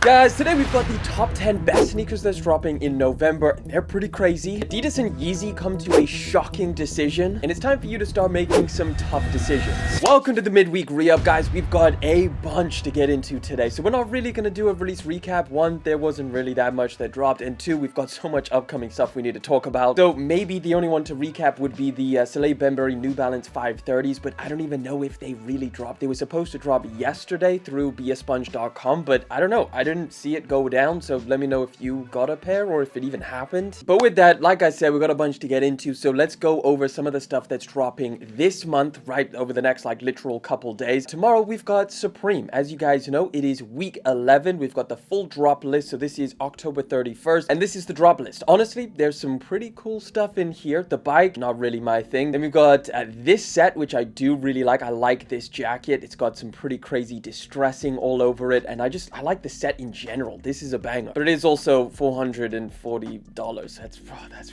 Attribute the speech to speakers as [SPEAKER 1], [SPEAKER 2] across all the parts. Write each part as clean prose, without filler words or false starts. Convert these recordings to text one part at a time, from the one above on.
[SPEAKER 1] Guys, today we've got the top 10 best sneakers that's dropping in November. They're pretty crazy. Adidas and Yeezy come to a shocking decision, and it's time for you to start making some tough decisions. Welcome to the midweek re-up, guys. We've got a bunch to get into today, so we're not really going to do a release recap. One, there wasn't really that much that dropped, and two, we've got so much upcoming stuff we need to talk about. So maybe the only one to recap would be the Soleil Bembury New Balance 530s, but I don't even know if they really dropped. They were supposed to drop yesterday through beasponge.com, but I don't know. I didn't see it go down, so let me know if you got a pair or if it even happened. But with that, like I said, we got a bunch to get into, so let's go over some of the stuff that's dropping this month, right over the next literal couple days. Tomorrow we've got Supreme. As you guys know, it is week 11. We've got the full drop list, so this is October 31st, and this is the drop list. Honestly, there's some pretty cool stuff in here. The bike, not really my thing. Then we've got this set, which I do really like. I like this jacket. It's got some pretty crazy distressing all over it, and I like the set in general. This is a banger, but it is also $440. That's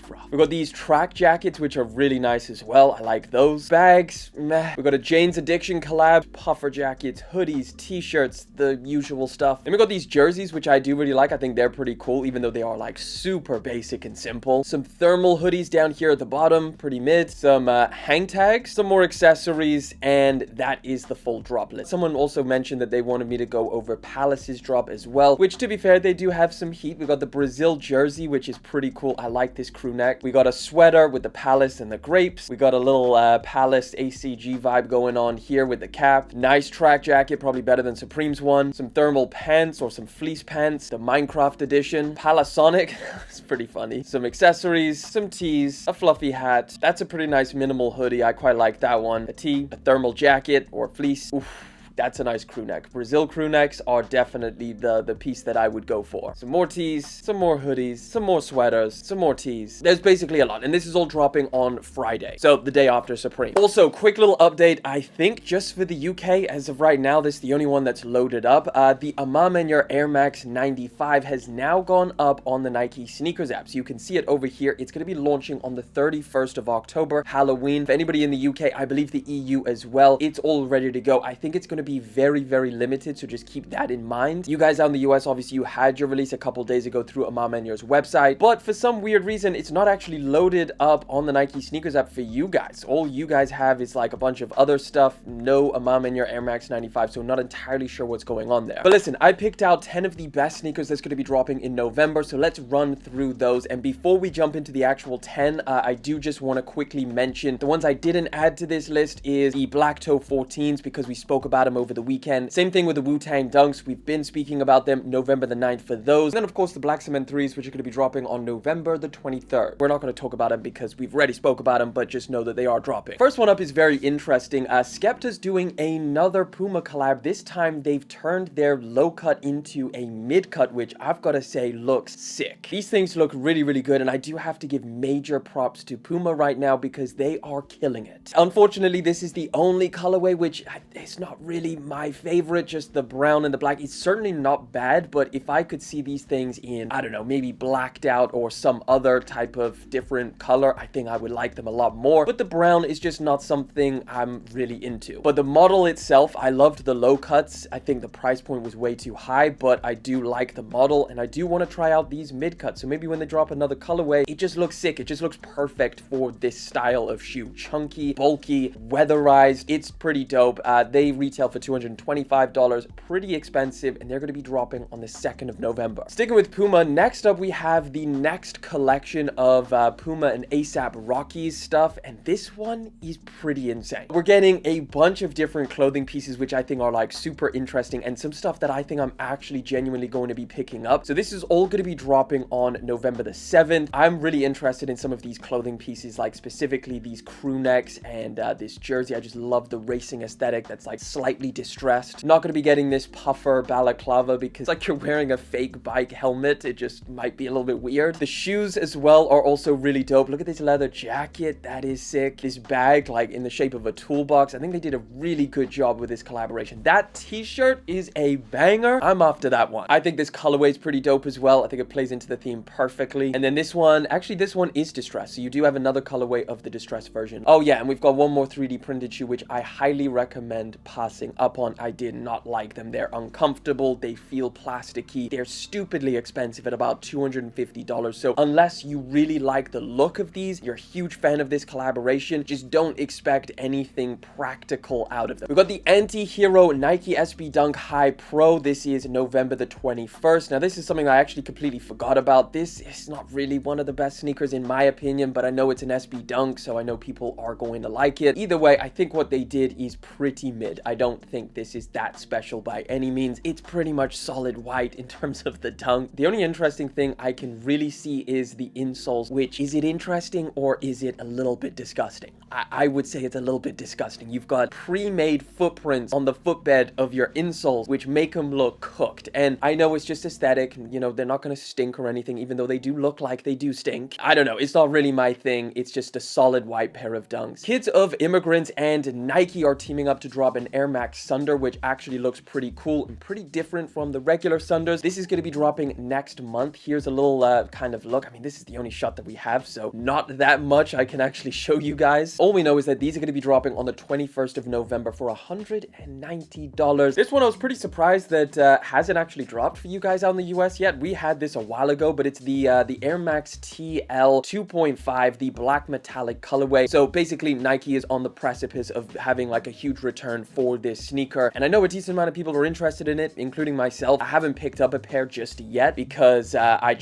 [SPEAKER 1] rough. We've got these track jackets, which are really nice as well. I like those. Bags, meh. We've got a Jane's Addiction collab, puffer jackets, hoodies, t-shirts, the usual stuff. And we got these jerseys, which I do really like. I think they're pretty cool, even though they are super basic and simple. Some thermal hoodies down here at the bottom, pretty mid. Some hang tags, some more accessories, and that is the full drop list. Someone also mentioned that they wanted me to go over Palace's drop as well, which to be fair, they do have some heat. We got the Brazil jersey, which is pretty cool. I like this crew neck. We got a sweater with the Palace and the grapes. We got a little Palace ACG vibe going on here with the cap. Nice track jacket, probably better than Supreme's one. Some thermal pants or some fleece pants. The Minecraft edition. Palasonic. It's pretty funny. Some accessories, some tees, a fluffy hat. That's a pretty nice minimal hoodie. I quite like that one. A tee, a thermal jacket or fleece. Oof. That's a nice crew neck. Brazil crew necks are definitely the piece that I would go for. Some more tees, some more hoodies, some more sweaters, some more tees. There's basically a lot, and this is all dropping on Friday, so the day after Supreme. Also, quick little update. I think just for the UK, as of right now, this is the only one that's loaded up. The A Ma Maniere Air Max 95 has now gone up on the Nike sneakers app, so you can see it over here. It's going to be launching on the 31st of October, Halloween. For anybody in the UK, I believe the EU as well, it's all ready to go. I think it's going to be very limited, so just keep that in mind. You guys out in the US, obviously you had your release a couple days ago through A Ma Maniere's website, but for some weird reason it's not actually loaded up on the Nike sneakers app for you guys. All you guys have is a bunch of other stuff, no A Ma Maniere Air Max 95, so I'm not entirely sure what's going on there. But listen, I picked out 10 of the best sneakers that's going to be dropping in November, so let's run through those. And before we jump into the actual 10, I do just want to quickly mention the ones I didn't add to this list is the Black Toe 14s, because we spoke about them over the weekend. Same thing with the Wu-Tang Dunks. We've been speaking about them November the 9th for those. And then, of course, the Black Cement 3s, which are going to be dropping on November the 23rd. We're not going to talk about them because we've already spoke about them, but just know that they are dropping. First one up is very interesting. Skepta's doing another Puma collab. This time, they've turned their low cut into a mid cut, which I've got to say looks sick. These things look really good, and I do have to give major props to Puma right now because they are killing it. Unfortunately, this is the only colorway, which is not really my favorite. Just the brown and the black. It's certainly not bad, but if I could see these things in, I don't know, maybe blacked out or some other type of different color, I think I would like them a lot more. But the brown is just not something I'm really into. But the model itself, I loved the low cuts. I think the price point was way too high, but I do like the model, and I do want to try out these mid cuts. So maybe when they drop another colorway, it just looks sick. It just looks perfect for this style of shoe. Chunky, bulky, weatherized. It's pretty dope. They retail for $225, pretty expensive, and they're going to be dropping on the 2nd of November. Sticking with Puma, next up we have the next collection of Puma and ASAP Rocky's stuff, and this one is pretty insane. We're getting a bunch of different clothing pieces, which I think are super interesting, and some stuff that I think I'm actually genuinely going to be picking up. So this is all going to be dropping on November the 7th. I'm really interested in some of these clothing pieces, specifically these crew necks and this jersey. I just love the racing aesthetic that's slightly distressed. Not going to be getting this puffer balaclava because you're wearing a fake bike helmet. It just might be a little bit weird. The shoes as well are also really dope. Look at this leather jacket. That is sick. This bag in the shape of a toolbox. I think they did a really good job with this collaboration. That t-shirt is a banger. I'm after that one. I think this colorway is pretty dope as well. I think it plays into the theme perfectly. And then this one, actually this one is distressed, so you do have another colorway of the distressed version. Oh yeah, and we've got one more 3D printed shoe, which I highly recommend passing up on. I did not like them. They're uncomfortable. They feel plasticky. They're stupidly expensive at about $250. So unless you really like the look of these, you're a huge fan of this collaboration, just don't expect anything practical out of them. We've got the anti-hero Nike SB Dunk High Pro. This is November the 21st. Now, this is something I actually completely forgot about. This is not really one of the best sneakers in my opinion, but I know it's an SB Dunk, so I know people are going to like it. Either way, I think what they did is pretty mid. I don't think this is that special by any means. It's pretty much solid white in terms of the dunk. The only interesting thing I can really see is the insoles, which, is it interesting or is it a little bit disgusting? I would say it's a little bit disgusting. You've got pre-made footprints on the footbed of your insoles, which make them look cooked. And I know it's just aesthetic, you know, they're not going to stink or anything, even though they do look like they do stink. I don't know, it's not really my thing. It's just a solid white pair of dunks. Kids of Immigrants and Nike are teaming up to drop an Air Max Sunder, which actually looks pretty cool and pretty different from the regular Sunders. This is going to be dropping next month. Here's a little kind of look. I mean, this is the only shot that we have, so not that much I can actually show you guys. All we know is that these are going to be dropping on the 21st of November for $190. This one I was pretty surprised that hasn't actually dropped for you guys out in the US yet. We had this a while ago, but it's the Air Max TL 2.5, the black metallic colorway. So basically Nike is on the precipice of having like a huge return for this sneaker, and I know a decent amount of people are interested in it, including myself. I haven't picked up a pair just yet because I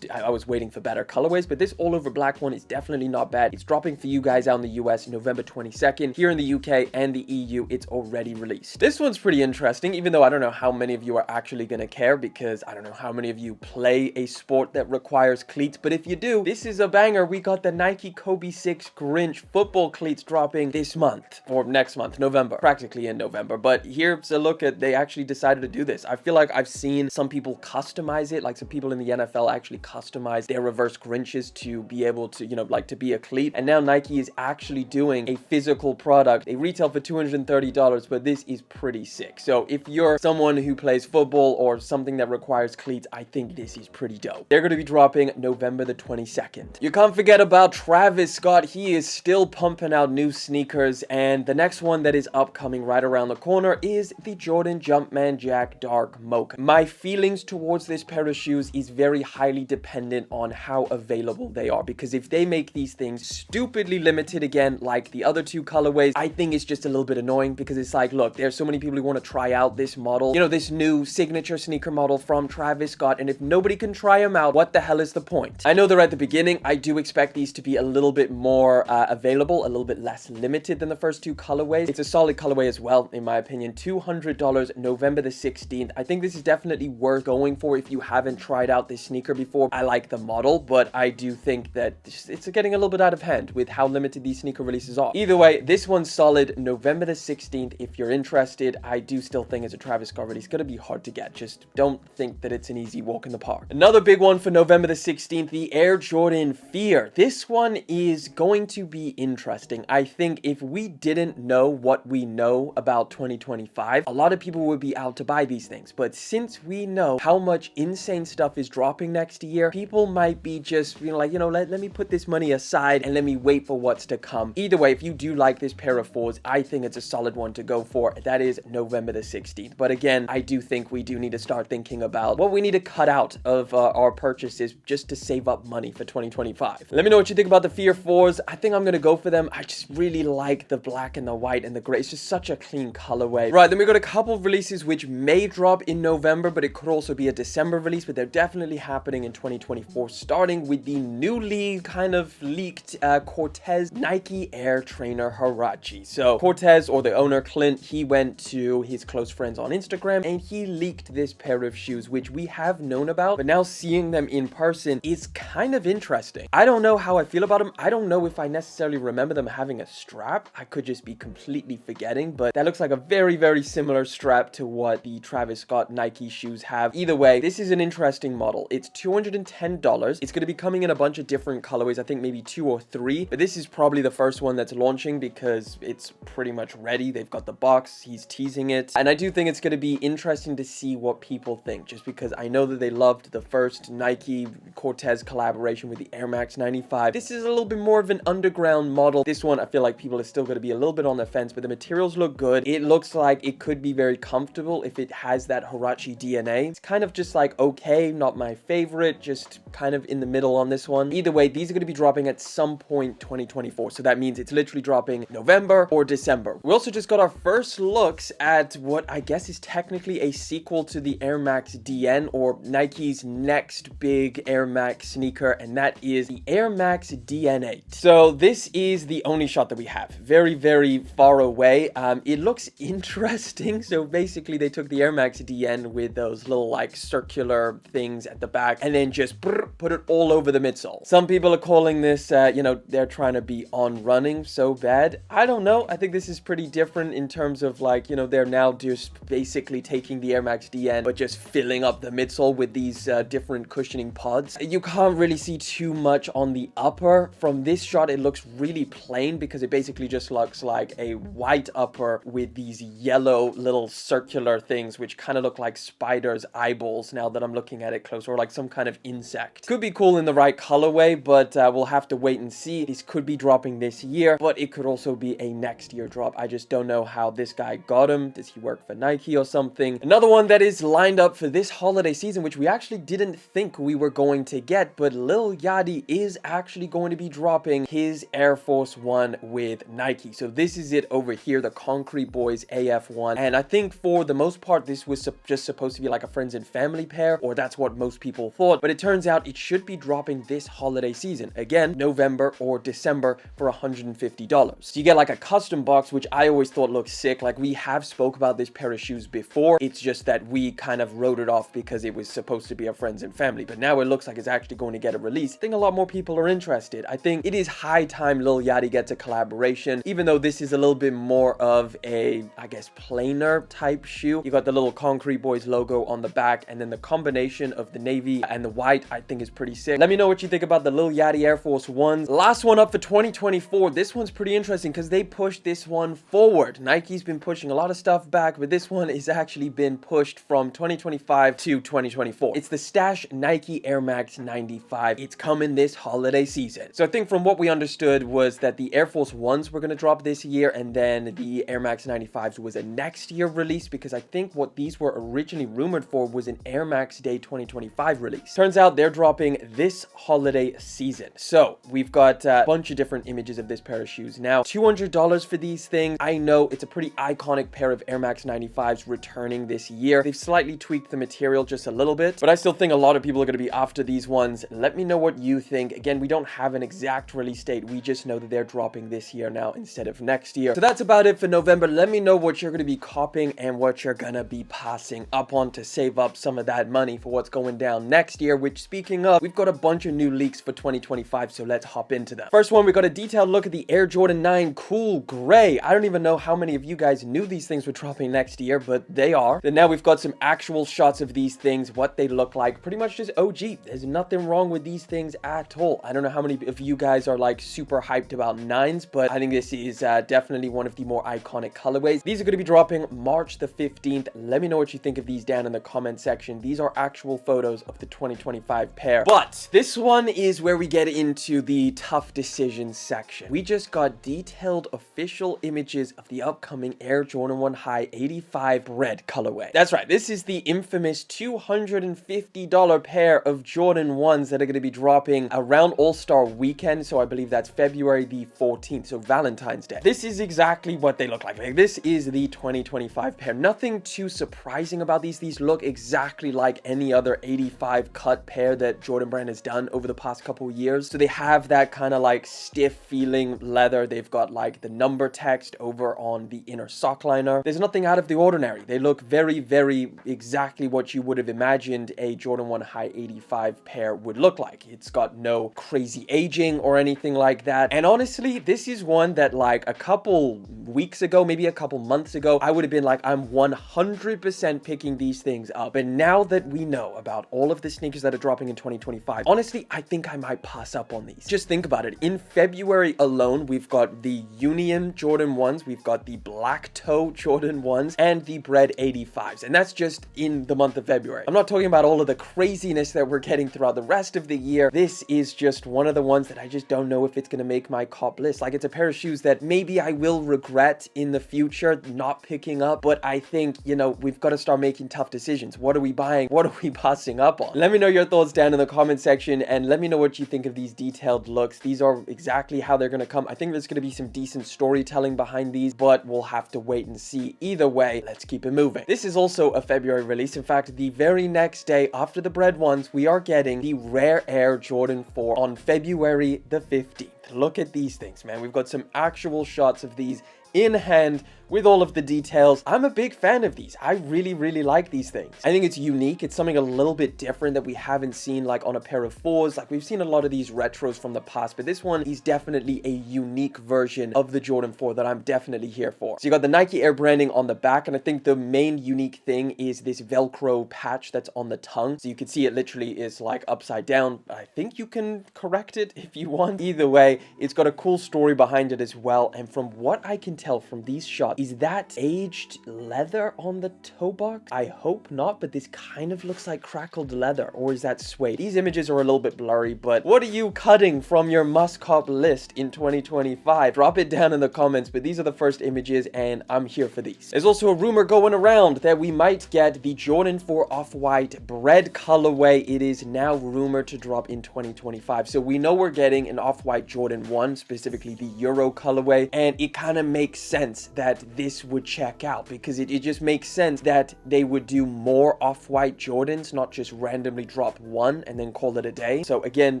[SPEAKER 1] was waiting for better colorways, but this all over black one is definitely not bad. It's dropping for you guys out in the US November 22nd. Here in the UK and the EU, it's already released. This one's pretty interesting, even though I don't know how many of you are actually going to care, because I don't know how many of you play a sport that requires cleats, but if you do, this is a banger. We got the Nike Kobe 6 Grinch football cleats dropping this month, or next month, November, practically in November. But here's a look at, they actually decided to do this. I feel like I've seen some people customize it, like some people in the NFL actually customize their reverse Grinches to be able to, you know, like to be a cleat, and now Nike is actually doing a physical product. They retail for $230, but this is pretty sick. So if you're someone who plays football or something that requires cleats, I think this is pretty dope. They're going to be dropping November the 22nd. You can't forget about Travis Scott. He is still pumping out new sneakers, and the next one that is upcoming right around the corner is the Jordan Jumpman Jack Dark Mocha. My feelings towards this pair of shoes is very highly dependent on how available they are, because if they make these things stupidly limited again like the other two colorways, I think it's just a little bit annoying, because it's like, look, there's so many people who want to try out this model, you know, this new signature sneaker model from Travis Scott, and if nobody can try them out, what the hell is the point? I know they're at the beginning. I do expect these to be a little bit more available, a little bit less limited than the first two colorways. It's a solid colorway as well, in my opinion. $200, November the 16th. I think this is definitely worth going for if you haven't tried out this sneaker before. I like the model, but I do think that it's getting a little bit out of hand with how limited these sneaker releases are. Either way, this one's solid, November the 16th. If you're interested, I do still think as a Travis Scott release, it's going to be hard to get. Just don't think that it's an easy walk in the park. Another big one for November the 16th, the Air Jordan Fear. This one is going to be interesting. I think if we didn't know what we know about 2025, a lot of people would be out to buy these things. But since we know how much insane stuff is dropping next year, people might be just, you know, like, you know, let me put this money aside and let me wait for what's to come. Either way, if you do like this pair of fours, I think it's a solid one to go for. That is November the 16th. But again, I do think we do need to start thinking about what we need to cut out of our purchases just to save up money for 2025. Let me know what you think about the Fear 4s. I think I'm going to go for them. I just really like the black and the white and the gray. It's just such a clean colorway. Right, then we got a couple of releases which may drop in November, but it could also be a December release, but they're definitely happening in 2024, starting with the newly kind of leaked Corteiz Nike Air Trainer Huarache. So Corteiz, or the owner, Clint, he went to his close friends on Instagram and he leaked this pair of shoes, which we have known about, but now seeing them in person is kind of interesting. I don't know how I feel about them. I don't know if I necessarily remember them having a strap. I could just be completely forgetting, but that looks like a very, very similar strap to what the Travis Scott Nike shoes have. Either way, this is an interesting model. It's $210. It's going to be coming in a bunch of different colorways, I think maybe 2 or 3, but this is probably the first one that's launching because it's pretty much ready. They've got the box, he's teasing it, and I do think it's going to be interesting to see what people think, just because I know that they loved the first Nike Corteiz collaboration with the Air Max 95. This is a little bit more of an underground model. This one, I feel like people are still going to be a little bit on the fence, but the materials look good. It looks like it could be very comfortable if it has that Huarache DNA. It's kind of just like okay, not my favorite, just kind of in the middle on this one. Either way, these are going to be dropping at some point 2024. So that means it's literally dropping November or December. We also just got our first looks at what I guess is technically a sequel to the Air Max DN, or Nike's next big Air Max sneaker, and that is the Air Max DN8. So this is the only shot that we have. Very, very far away. It looks interesting. So basically they took the Air Max DN with those little like circular things at the back and then just put it all over the midsole. Some people are calling this, you know, they're trying to be on running so bad. I don't know. I think this is pretty different in terms of like, you know, they're now just basically taking the Air Max DN but just filling up the midsole with these different cushioning pods. You can't really see too much on the upper. From this shot, it looks really plain because it basically just looks like a white upper with these yellow little circular things which kind of look like spiders' eyeballs now that I'm looking at it closer, or like some kind of insect. Could be cool in the right colorway, but we'll have to wait and see. This could be dropping this year, but it could also be a next year drop. I just don't know how this guy got him. Does he work for Nike or something? Another one that is lined up for this holiday season, which we actually didn't think we were going to get, but Lil Yachty is actually going to be dropping his Air Force One with Nike. So this is it over here, the Concrete Boys AF1. And I think for the most part, this was just supposed to be like a friends and family pair, or that's what most people thought. But it turns out it should be dropping this holiday season. Again, November or December for $150. So you get like a custom box, which I always thought looked sick. Like we have spoke about this pair of shoes before. It's just that we kind of wrote it off because it was supposed to be a friends and family. But now it looks like it's actually going to get a release. I think a lot more people are interested. I think it is high time Lil Yachty gets a collaboration, even though this is a little bit more of a, I guess, plainer type shoe. You got the little Concrete Boys logo on the back, and then the combination of the navy and the white I think is pretty sick. Let me know what you think about the Lil Yachty Air Force Ones. Last one up for 2024. This one's pretty interesting because they pushed this one forward. Nike's been pushing a lot of stuff back, but this one has actually been pushed from 2025 to 2024. It's the Stash Nike Air Max 95. It's coming this holiday season. So I think from what we understood was that the Air Force Ones were going to drop this year, and then the Air Max 95s was a next year release, because I think what these were originally rumored for was an Air Max Day 2025 release. Turns out they're dropping this holiday season. So we've got a bunch of different images of this pair of shoes. Now, $200 for these things. I know it's a pretty iconic pair of Air Max 95s returning this year. They've slightly tweaked the material just a little bit, but I still think a lot of people are going to be after these ones. Let me know what you think. Again, we don't have an exact release date. We just know that they're dropping this year now instead of next year. So that's about it for November. Let me know what you're going to be copying and what you're going to be passing up on to save up some of that money for what's going down next year, which, speaking of, we've got a bunch of new leaks for 2025, so let's hop into them. First one, we got a detailed look at the Air Jordan 9 Cool Gray. I don't even know how many of you guys knew these things were dropping next year, but they are. Then now we've got some actual shots of these things, what they look like, pretty much just OG. There's nothing wrong with these things at all. I don't know how many of you guys are like super hyped about 9s, but I think this is definitely one of the more iconic colorways. These are going to be dropping March the 15th. Let me know what you think of these down in the comment section. These are actual photos of the 2025 pair. But this one is where we get into the tough decisions section. We just got detailed official images of the upcoming Air Jordan 1 High 85 Bred colorway. That's right. This is the infamous $250 pair of Jordan 1s that are going to be dropping around All-Star Weekend. So I believe that's February the 14th. So Valentine's Day. This is exactly what they look like. This is the 2025 pair. Nothing too surprising about these. These look exactly like any other 85 cut pair that Jordan Brand has done over the past couple years. So they have that kind of like stiff feeling leather. They've got like the number text over on the inner sock liner. There's nothing out of the ordinary. They look very, very exactly what you would have imagined a Jordan 1 High 85 pair would look like. It's got no crazy aging or anything like that. And honestly, this is one that like a couple weeks ago, maybe a couple months ago, I would have been like, I'm 100% picking these things up. But now that we know about all of the sneakers that are dropping in 2025, honestly, I think I might pass up on these. Just think about it. In February alone, we've got the Union Jordan 1s, we've got the Black Toe Jordan 1s, and the Bred 85s. And that's just in the month of February. I'm not talking about all of the craziness that we're getting throughout the rest of the year. This is just one of the ones that I just don't know if it's going to make my cop list. Like, it's a pair of shoes that maybe I will regret in the future, pressure not picking up, but I think, you know, we've got to start making tough decisions. What are we buying? What are we passing up on? Let me know your thoughts down in the comment section, and let me know what you think of these detailed looks. These are exactly how they're going to come. I think there's going to be some decent storytelling behind these, but we'll have to wait and see. Either way, let's keep it moving. This is also a February release. In fact, the very next day after the Bred ones, we are getting the Rare Air Jordan 4 on February the 15th. Look at these things, man. We've got some actual shots of these in hand with all of the details. I'm a big fan of these. I really, really like these things. I think it's unique. It's something a little bit different that we haven't seen like on a pair of 4s. Like we've seen a lot of these retros from the past, but this one is definitely a unique version of the Jordan 4 that I'm definitely here for. So you got the Nike Air branding on the back, and I think the main unique thing is this Velcro patch that's on the tongue. So you can see it literally is like upside down. I think you can correct it if you want. Either way, it's got a cool story behind it as well. And from what I can tell from these shots, is that aged leather on the toe box? I hope not, but this kind of looks like crackled leather, or is that suede? These images are a little bit blurry, but what are you cutting from your must-cop list in 2025? Drop it down in the comments, but these are the first images, and I'm here for these. There's also a rumor going around that we might get the Jordan 4 Off-White Bred colorway. It is now rumored to drop in 2025, so we know we're getting an Off-White Jordan 1, specifically the Euro colorway, and it kind of makes sense that this would check out, because it just makes sense that they would do more Off-White Jordans, not just randomly drop one and then call it a day. So again,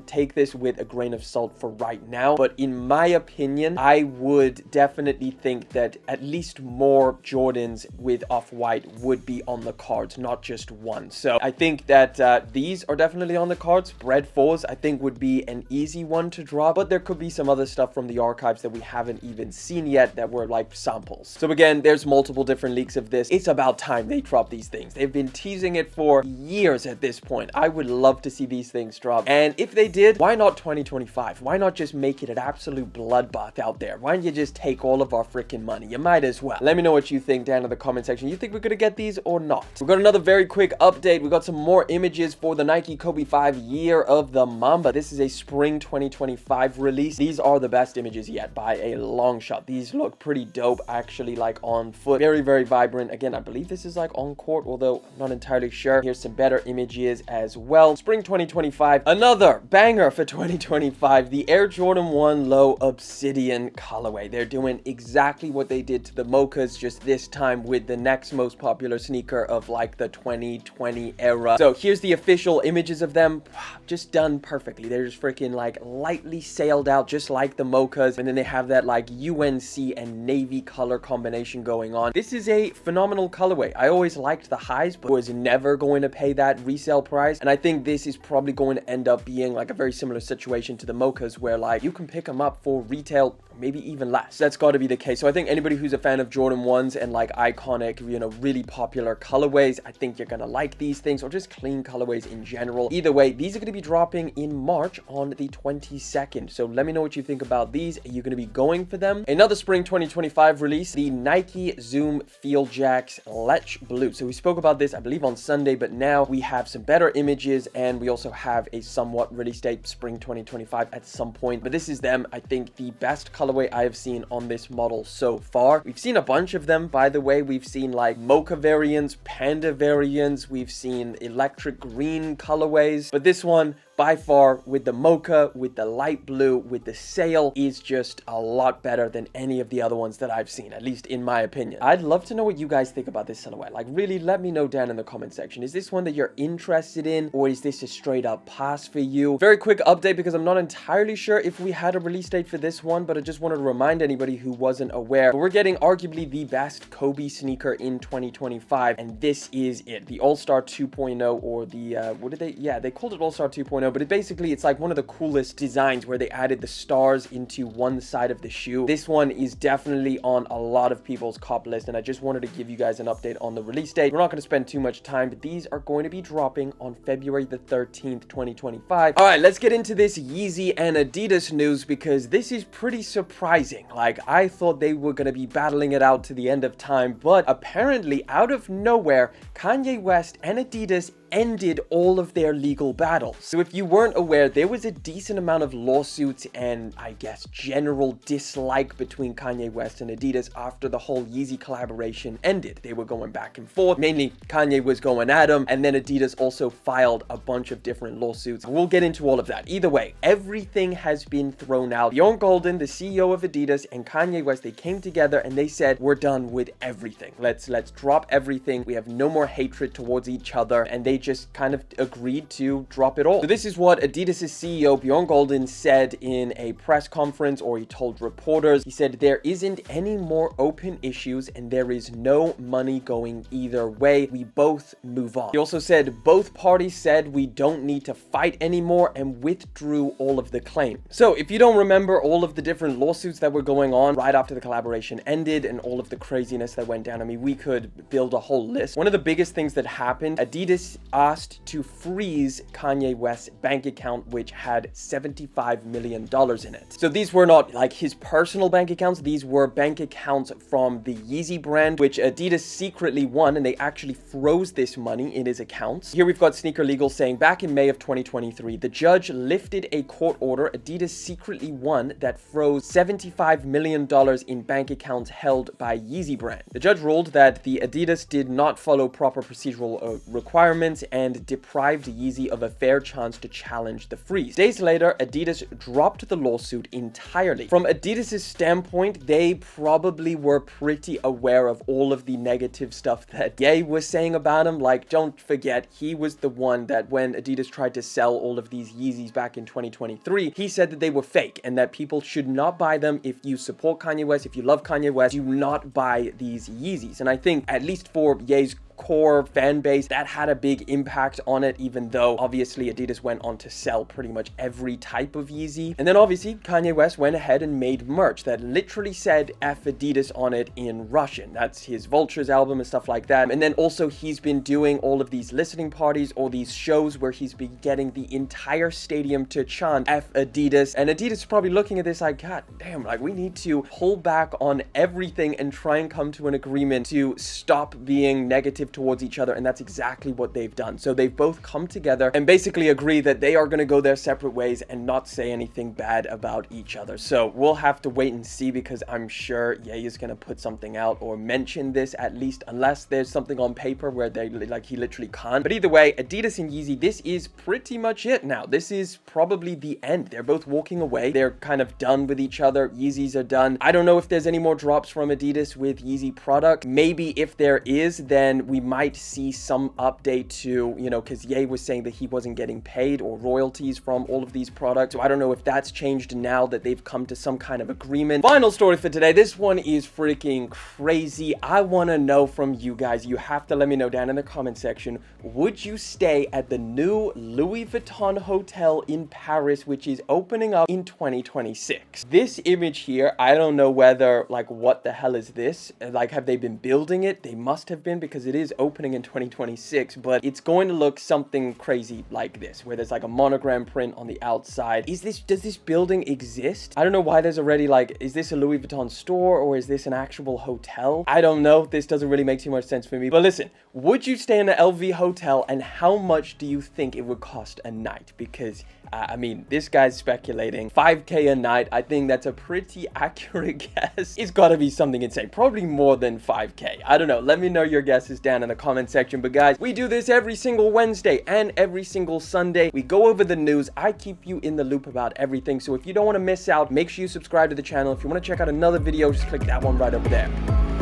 [SPEAKER 1] take this with a grain of salt for right now, but in my opinion, I would definitely think that at least more Jordans with Off-White would be on the cards, not just one. So I think that these are definitely on the cards. Bred 4s I think would be an easy one to drop, but there could be some other stuff from the archives that we haven't even seen yet that were like samples. So again, there's multiple different leaks of this. It's about time they drop these things. They've been teasing it for years at this point. I would love to see these things drop. And if they did, why not 2025? Why not just make it an absolute bloodbath out there? Why don't you just take all of our freaking money? You might as well. Let me know what you think down in the comment section. You think we're gonna get these or not? We've got another very quick update. We got some more images for the Nike Kobe 5 Year of the Mamba. This is a spring 2025 release. These are the best images yet by a long shot. These look pretty dope actually, like on foot. Very, very vibrant. Again, I believe this is like on court, although I'm not entirely sure. Here's some better images as well. Spring 2025, another banger for 2025, the Air Jordan 1 Low Obsidian colorway. They're doing exactly what they did to the Mochas, just this time with the next most popular sneaker of like the 2020 era. So here's the official images of them, just done perfectly. They're just freaking like lightly sailed out, just like the Mochas, and then they have that like UNC and navy color combination going on. This is a phenomenal colorway. I always liked the highs, but was never going to pay that resale price, and I think this is probably going to end up being like a very similar situation to the Mochas, where like you can pick them up for retail, maybe even less. That's got to be the case. So I think anybody who's a fan of Jordan 1s and like iconic, you know, really popular colorways, I think you're gonna like these things, or just clean colorways in general. Either way, these are going to be dropping in March on the 22nd. So let me know what you think about these. Are you going to be going for them? Another spring 2025 release, the Nike Zoom Field Jacks Lech Blue. So we spoke about this, I believe, on Sunday, but now we have some better images, and we also have a somewhat release date, spring 2025 at some point. But this is them, I think, the best colorway I have seen on this model so far. We've seen a bunch of them, by the way. We've seen like Mocha variants, Panda variants, we've seen electric green colorways, but this one by far, with the Mocha, with the light blue, with the sail, is just a lot better than any of the other ones that I've seen, at least in my opinion. I'd love to know what you guys think about this silhouette. Like, really, let me know down in the comment section. Is this one that you're interested in, or is this a straight up pass for you? Very quick update, because I'm not entirely sure if we had a release date for this one, but I just wanted to remind anybody who wasn't aware. But we're getting arguably the best Kobe sneaker in 2025, and this is it. The All-Star 2.0, or the, what did they, yeah, they called it All-Star 2.0, but it's like one of the coolest designs where they added the stars into one side of the shoe. This one is definitely on a lot of people's cop list, and I just wanted to give you guys an update on the release date. We're not going to spend too much time, but these are going to be dropping on February the 13th, 2025. All right, let's get into this Yeezy and Adidas news, because this is pretty surprising. Like, I thought they were going to be battling it out to the end of time, but apparently out of nowhere, Kanye West and Adidas ended all of their legal battles. So if you weren't aware, there was a decent amount of lawsuits and I guess general dislike between Kanye West and Adidas after the whole Yeezy collaboration ended. They were going back and forth. Mainly Kanye was going at him, and then Adidas also filed a bunch of different lawsuits. We'll get into all of that. Either way, everything has been thrown out. Bjorn Gulden, the CEO of Adidas, and Kanye West, they came together and they said, we're done with everything. Let's drop everything. We have no more hatred towards each other. And they just kind of agreed to drop it all. So this is what Adidas' CEO Bjorn Gulden said in a press conference, or he told reporters. He said, there isn't any more open issues and there is no money going either way. We both move on. He also said both parties said we don't need to fight anymore and withdrew all of the claims. So if you don't remember all of the different lawsuits that were going on right after the collaboration ended and all of the craziness that went down, I mean, we could build a whole list. One of the biggest things that happened, Adidas asked to freeze Kanye West's bank account, which had $75 million in it. So these were not like his personal bank accounts. These were bank accounts from the Yeezy brand, which Adidas secretly won, and they actually froze this money in his accounts. Here we've got Sneaker Legal saying, back in May of 2023, the judge lifted a court order Adidas secretly won that froze $75 million in bank accounts held by Yeezy brand. The judge ruled that the Adidas did not follow proper procedural requirements and deprived Yeezy of a fair chance to challenge the freeze. Days later, Adidas dropped the lawsuit entirely. From Adidas' standpoint, they probably were pretty aware of all of the negative stuff that Ye was saying about him. Like, don't forget, he was the one that when Adidas tried to sell all of these Yeezys back in 2023, he said that they were fake and that people should not buy them. If you support Kanye West, if you love Kanye West, do not buy these Yeezys. And I think, at least for Ye's core fan base, that had a big impact on it, even though obviously Adidas went on to sell pretty much every type of Yeezy. And then obviously Kanye West went ahead and made merch that literally said F Adidas on it in Russian. That's his Vultures album and stuff like that. And then also he's been doing all of these listening parties or these shows where he's been getting the entire stadium to chant F Adidas. And Adidas is probably looking at this like, God damn, like we need to pull back on everything and try and come to an agreement to stop being negative towards each other, and that's exactly what they've done. So they've both come together and basically agree that they are going to go their separate ways and not say anything bad about each other. So we'll have to wait and see, because I'm sure Ye is going to put something out or mention this, at least, unless there's something on paper where they like he literally can't. But either way, Adidas and Yeezy, this is pretty much it now. This is probably the end. They're both walking away. They're kind of done with each other. Yeezys are done. I don't know if there's any more drops from Adidas with Yeezy product. Maybe if there is, then we might see some update to, you know, because Ye was saying that he wasn't getting paid or royalties from all of these products. So I don't know if that's changed now that they've come to some kind of agreement. Final story for today. This one is freaking crazy. I want to know from you guys. You have to let me know down in the comment section. Would you stay at the new Louis Vuitton hotel in Paris, which is opening up in 2026? This image here, I don't know whether, like, what the hell is this? Like, have they been building it? They must have been, because it is opening in 2026, but it's going to look something crazy like this, where there's like a monogram print on the outside. Does this building exist? I don't know why there's already like, is this a Louis Vuitton store or is this an actual hotel? I don't know. This doesn't really make too much sense for me. But listen, would you stay in the LV hotel, and how much do you think it would cost a night? Because I mean, this guy's speculating $5K a night. I think that's a pretty accurate guess. It's got to be something insane, probably more than $5K. I don't know. Let me know your guesses down in the comment section. But guys, we do this every single Wednesday and every single Sunday. We go over the news. I keep you in the loop about everything. So if you don't want to miss out, make sure you subscribe to the channel. If you want to check out another video, just click that one right over there.